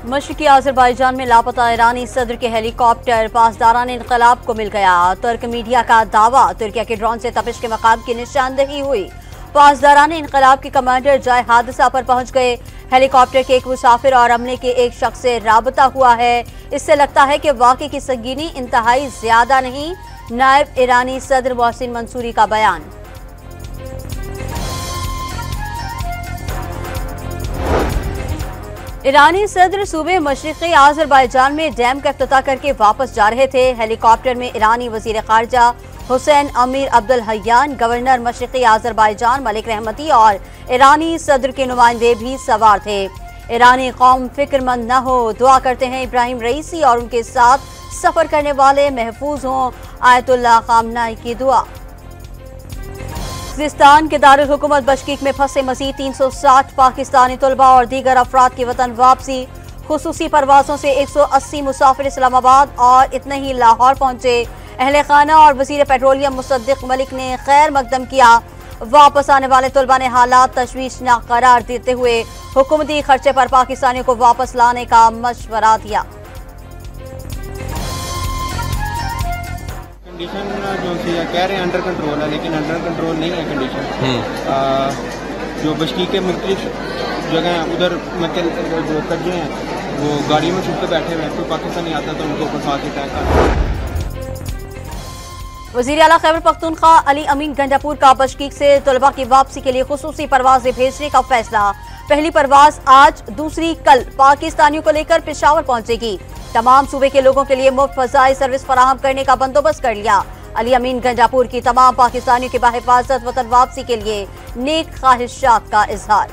मशरकी Azerbaijan में लापता ईरानी सदर के हेलीकॉप्टर पासदारान इनकलाब को मिल गया। तुर्क मीडिया का दावा, तुर्किया के ड्रोन से तपिश के मकाम की निशानदही हुई। पासदारान इनकलाब के कमांडर जाए हादसा पर पहुंच गए। हेलीकॉप्टर के एक मुसाफिर और अमले के एक शख्स से राबता हुआ है। इससे लगता है कि वाक़े की संगीनी इंतहाई ज्यादा नहीं। नायब ईरानी सदर मोहसिन मंसूरी का बयान। ईरानी सदर सूबे मशरिक़ी आज़रबाईजान में डैम का इफ्तिताह करके वापस जा रहे थे। हेलीकॉप्टर में ईरानी वज़ीर ख़ारजा हुसैन अमीर अब्दुल हय्यान, गवर्नर मशरिक़ी आज़रबाईजान मलिक रहमती और ईरानी सदर के नुमाइंदे भी सवार थे। ईरानी कौम फिक्रमंद न हो, दुआ करते हैं इब्राहिम रईसी और उनके साथ सफ़र करने वाले महफूज हों। आयतुल्लाह ख़ामनेई की दुआ। किर्गिस्तान के दारुल हुकूमत बशकीक में फंसे मज़ीद 360 पाकिस्तानी तलबा और दीगर अफराद की वतन वापसी। खुसूसी परवाज़ों से 180 मुसाफिर इस्लामाबाद और इतने ही लाहौर पहुंचे। अहले खाना और वज़ीर पेट्रोलियम मुसद्दिक मलिक ने खैर मकदम किया। वापस आने वाले तलबा ने हालात तशवीशनाक करार देते हुए हुकूमती खर्चे पर पाकिस्तानियों को वापस लाने का मशवरा दिया। कंडीशन जो कह रहे हैं अंडर कंट्रोल है, लेकिन अंडर कंट्रोल नहीं है कंडीशन। जो बशकीक के मुख्तलिफ जगह हैं उधर मतलब जो कब्जे हैं वो गाड़ियों में छुप के बैठे हुए हैं। कोई पाकिस्तानी आता तो उनको फंसा के अटैक करता। वज़ीर आला खैबर पख्तूनख्वा अली अमीन गंडापुर का बशकीक से तलबा की वापसी के लिए खुसूसी परवाजें भेजने का फैसला। पहली परवाज आज, दूसरी कल पाकिस्तानियों को लेकर पेशावर पहुंचेगी। तमाम सूबे के लोगों के लिए मुफ्त फ़ज़ाई सर्विस फराहम करने का बंदोबस्त कर लिया। अली अमीन गंडापुर की तमाम पाकिस्तानियों की बाहिफाजत वतन वापसी के लिए नेक ख्वाहिशात का इजहार।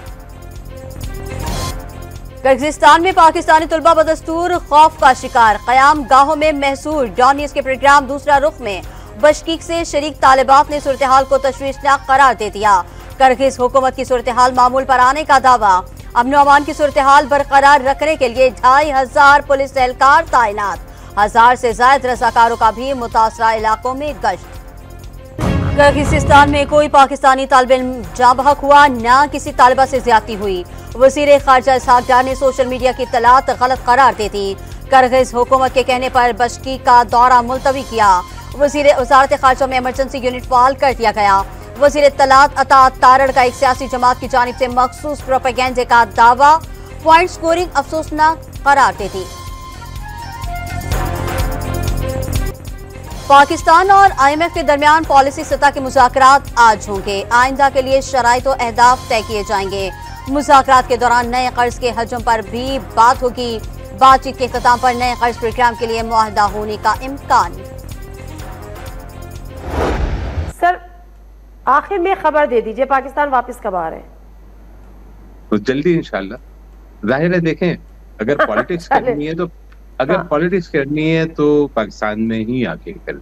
किर्गिस्तान में पाकिस्तानी तलबा बदस्तूर खौफ का शिकार। क़याम गाहों में महसूर। डॉनियस के प्रोग्राम दूसरा रुख में बशकीक से शरीक तालिबात ने सूरत हाल को तशवीशनाक करार दे दिया। किर्गिज हुकूमत की सूरत हाल मामूल पर आने का दावा। अमन अमान की सूरत हाल बरकरार रखने के लिए 2500 पुलिस एहलकार तैनात। 1000 से ज्यादा रज़ाकारों का भी मुतासरा इलाकों में गश्त। किर्गिस्तान में कोई पाकिस्तानी तालिब इल्म जाँ बहक हुआ, न किसी तालिबा से ज्यादती हुई। वज़ीर ख़ारजा इसहाक डार ने सोशल मीडिया की इत्तलात गलत करार दे दी। किर्गिज हुकूमत के कहने पर बशकीक का दौरा मुलतवी किया। वज़ारत ख़ारजा में इमरजेंसी यूनिट फाल कर दिया गया। वज़ीर इत्तलात अता तारड़ का एक सियासी जमात की जानिब से मखसूस प्रोपेगेंडे का दावा। पॉइंट स्कोरिंग अफसोसनाक करार देती। पाकिस्तान और IMF के दरमियान पॉलिसी सतह के मुज़ाकरात आज होंगे। आइंदा के लिए शराइत और अहदाफ तय किए जाएंगे। मुज़ाकरात के दौरान नए कर्ज के हजम पर भी बात होगी। बातचीत के इख्तिताम पर नए कर्ज प्रोग्राम के लिए मुआहदा होने का इम्कान। सर, आखिर में खबर दे दीजिए, पाकिस्तान वापस कब आ रहे हैं? तो जल्दी इंशाल्लाह। जाहिर है, देखें अगर पॉलिटिक्स करनी है तो पॉलिटिक्स करनी है तो पाकिस्तान में ही आके कर,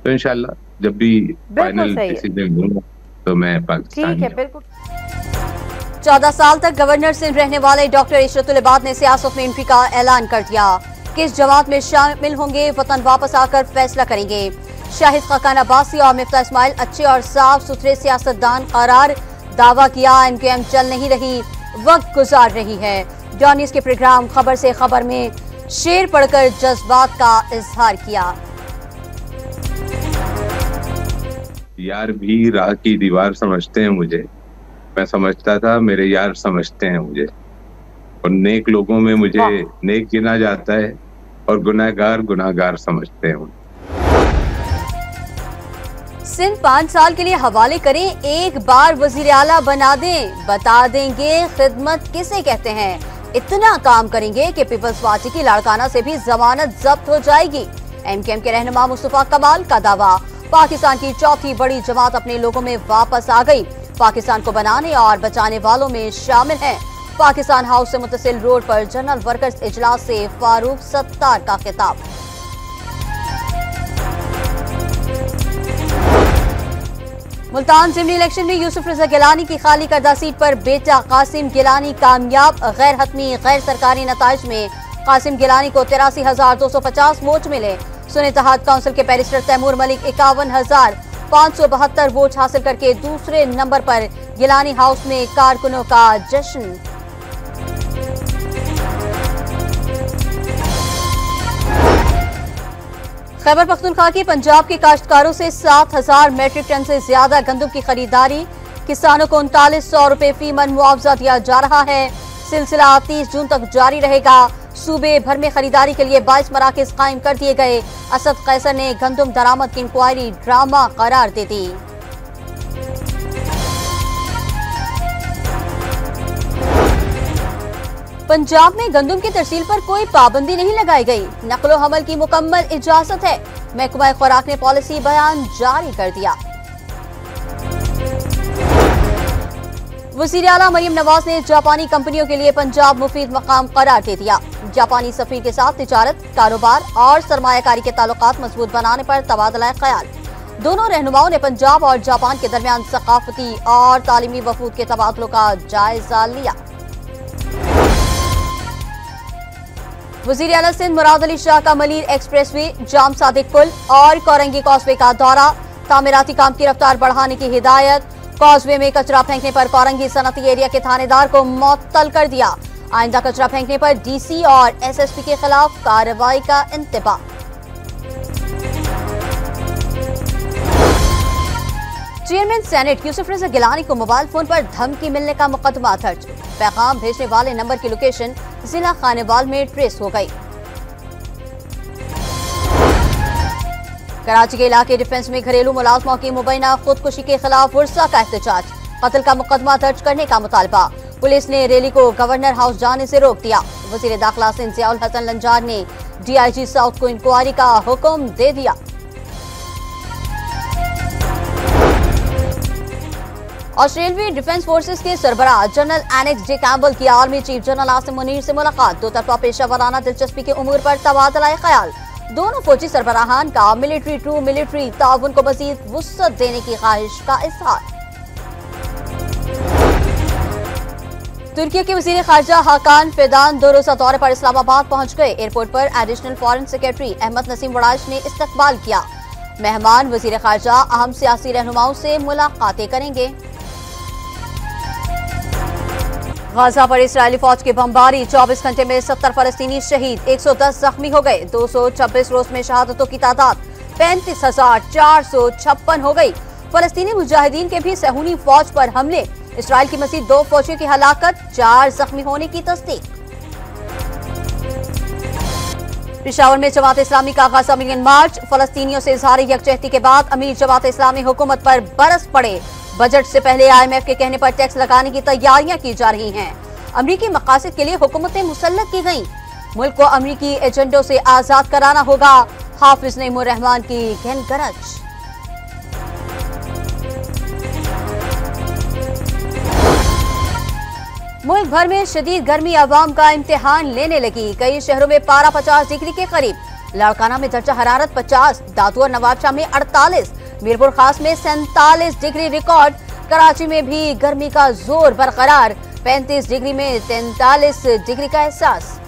तो इंशाल्लाह जब भी फाइनल डिसीजन होगा तो मैं पाकिस्तान। ठीक है, बिल्कुल। 14 साल तक गवर्नर सिंध रहने वाले डॉक्टर इशरतुल इबाद ने सियासत में एंट्री का ऐलान कर दिया। किस जमात में शामिल होंगे, वतन वापस आकर फैसला करेंगे। शाहिद खाकान अब्बासी और मिफ्ता इस्माइल अच्छे और साफ सुथरे सियासतदान करार। दावा किया MQM चल नहीं रही, वक्त गुजार रही है। डॉनियस के प्रोग्राम खबर से खबर में शेर पढ़कर जज्बात का इजहार किया। यार भी राह की दीवार समझते हैं मुझे। मैं समझता था मेरे यार समझते हैं मुझे, और नेक लोगों में मुझे नेक गिना जाता है और गुनाहगार गुनाहगार समझते हैं। सिंध 5 साल के लिए हवाले करें, एक बार वजीर आला बना दें, बता देंगे खिदमत किसे कहते हैं। इतना काम करेंगे कि पीपल्स पार्टी की लाड़काना से भी जमानत जब्त हो जाएगी। MQM के रहनुमा मुस्तफा कमाल का दावा। पाकिस्तान की चौथी बड़ी जमात अपने लोगों में वापस आ गई। पाकिस्तान को बनाने और बचाने वालों में शामिल है। पाकिस्तान हाउस से मुतसिल रोड पर जनरल वर्कर्स इजलास से फारूक सत्तार का खिताब। मुल्तान जिमनी इलेक्शन में यूसुफ रजा गिलानी की खाली करदा सीट पर बेटा कासिम गिलानी कामयाब। गैर हतमी गैर सरकारी नताइज में कासिम गिलानी को 83,250 वोट मिले। सुन्नी इत्तेहाद काउंसिल के बैरिस्टर तैमूर मलिक 51,572 वोट हासिल करके दूसरे नंबर पर। गिलानी हाउस में कारकुनों का जश्न। खैबर पख्तूनख्वा के पंजाब के काश्तकारों से 7,000 मेट्रिक टन से ज्यादा गंदम की खरीदारी। किसानों को 3900 रुपए फी मन मुआवजा दिया जा रहा है। सिलसिला 30 जून तक जारी रहेगा। सूबे भर में खरीदारी के लिए 22 मराकज कायम कर दिए गए। असद कैसर ने गंदम दरामद की इंक्वायरी ड्रामा करार दे दी। पंजाब में गंदम की तरसील पर कोई पाबंदी नहीं लगाई गई। नकलो हमल की मुकम्मल इजाजत है। महकमा खुराक ने पॉलिसी बयान जारी कर दिया। वज़ीर आला मरियम नवाज ने जापानी कंपनियों के लिए पंजाब मुफीद मकाम करार दे दिया। जापानी सफीर के साथ तिजारत, कारोबार और सरमायाकारी के ताल्लुकात मजबूत बनाने पर तबादला ख्याल। दोनों रहनुमाओं ने पंजाब और जापान के दरमियान सकाफती और तालीमी वफूद के तबादलों का जायजा लिया। वज़ीर आला सिंध मुराद अली शाह का मलीर एक्सप्रेस वे, जाम सादिक पुल और कोरंगी कॉजवे का दौरा। तामीराती काम की रफ्तार बढ़ाने की हिदायत। कॉजवे में कचरा फेंकने पर कोरंगी सनती एरिया के थानेदार को मुअत्तल कर दिया। आइंदा कचरा फेंकने पर डीसी और एसएसपी के खिलाफ कार्रवाई का इंतबाह। चेयरमैन सेनेट यूसुफ रज़ा गिलानी को मोबाइल फोन पर धमकी मिलने का मुकदमा दर्ज। पैगाम भेजने वाले नंबर की लोकेशन जिला खानेवाल में ट्रेस हो गई। कराची के इलाके डिफेंस में घरेलू मुलाजमों की मुबैना खुदकुशी के खिलाफ वर्षा का एहतजाज। कत्ल का मुकदमा दर्ज करने का मुतालबा। पुलिस ने रैली को गवर्नर हाउस जाने से रोक दिया। वजीर दाखिला सिंध ज़ियाउल हसन लंजार ने डीआईजी साउथ को इंक्वायरी का हुक्म दे दिया। ऑस्ट्रेलियाई डिफेंस फोर्सेस के सरबराह जनरल एनेक्स जे कैम्बल की army chief general Asim Munir से मुलाकात। दो तरफा पेशा वराना दिलचस्पी के उमूर पर तबादला ख्याल। दोनों फौजी सरबराहान का मिलिट्री टू मिलिट्री ताउन को मजीद वुसअत देने की ख्वाहिश का इजहार। तुर्की के वजीर खारजा हाकान फिदान 2 रोजा दौरे पर इस्लामाबाद पहुंच गए। एयरपोर्ट पर additional foreign secretary Ahmad Naseem Warraich ने इस्तकबाल किया। मेहमान वजीर खारजा अहम सियासी रहनुमाओं से मुलाकातें करेंगे। गाजा पर इस्राएली फौज की बमबारी। 24 घंटे में 70 फलस्तीनी शहीद, 110 जख्मी हो गए। 226 रोज में शहादतों की तादाद 35,456 हो गई। फलस्तीनी मुजाहिदीन के भी सहूनी फौज पर हमले। इस्राएल की मजीद 2 फौजियों की हलाकत, 4 जख्मी होने की तस्दीक। पेशावर में जमात इस्लामी का गाजा मिलियन मार्च। फलस्तीनियों से इजहार यकजहती के बाद अमीर जमात इस्लामी हुकूमत पर बरस पड़े। बजट से पहले IMF के कहने पर टैक्स लगाने की तैयारियां की जा रही हैं। अमरीकी मकासद के लिए हुकूमतें मुसल्लत की गईं। मुल्क को अमरीकी एजेंडों से आजाद कराना होगा। हाफिज नईमुर रहमान की घनगरज। मुल्क भर में शदीद गर्मी अवाम का इम्तिहान लेने लगी। कई शहरों में पारा 50 डिग्री के करीब। लाड़काना में दर्जा हरारत 50, दादू और नवाबशाह में 48, मीरपुर खास में 47 डिग्री रिकॉर्ड। कराची में भी गर्मी का जोर बरकरार। 35 डिग्री में 43 डिग्री का एहसास।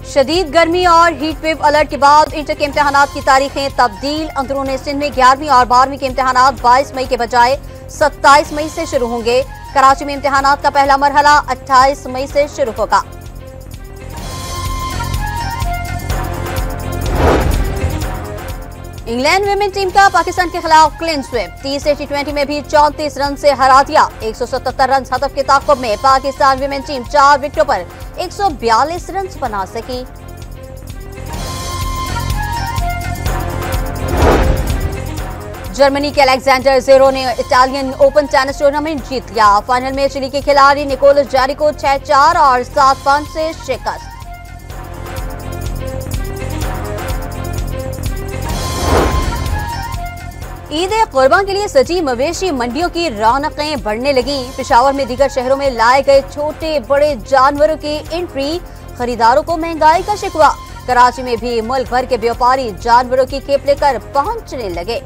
शदीद गर्मी और हीट वेव अलर्ट के बाद इंटर के इम्तिहानात की तारीखें तब्दील। अंदरून सिंध में 11वीं और 12वीं के इम्तिहानात 22 मई के बजाय 27 मई से शुरू होंगे। कराची में इम्तिहानात का पहला मरहला 28 मई से शुरू होगा। इंग्लैंड विमेन टीम का पाकिस्तान के खिलाफ क्लीन स्वीप। T20 में भी 34 रन से हरा दिया। 177 रन हदफ के ताक़ुब में पाकिस्तान विमेन टीम 4 विकेटों पर 142 रन बना सकी। जर्मनी के अलेक्जेंडर ज़वेरेव ने इटालियन ओपन टेनिस टूर्नामेंट जीत लिया। फाइनल में चिली के खिलाड़ी निकोलस जारी को 6-4 और 7-5 से शिकस्त। ईद कुर्बान के लिए सजी मवेशी मंडियों की रौनकें बढ़ने लगी। पेशावर में दीगर शहरों में लाए गए छोटे बड़े जानवरों की एंट्री। खरीदारों को महंगाई का शिकवा। कराची में भी मुल्क भर के व्यापारी जानवरों की खेप लेकर पहुंचने लगे।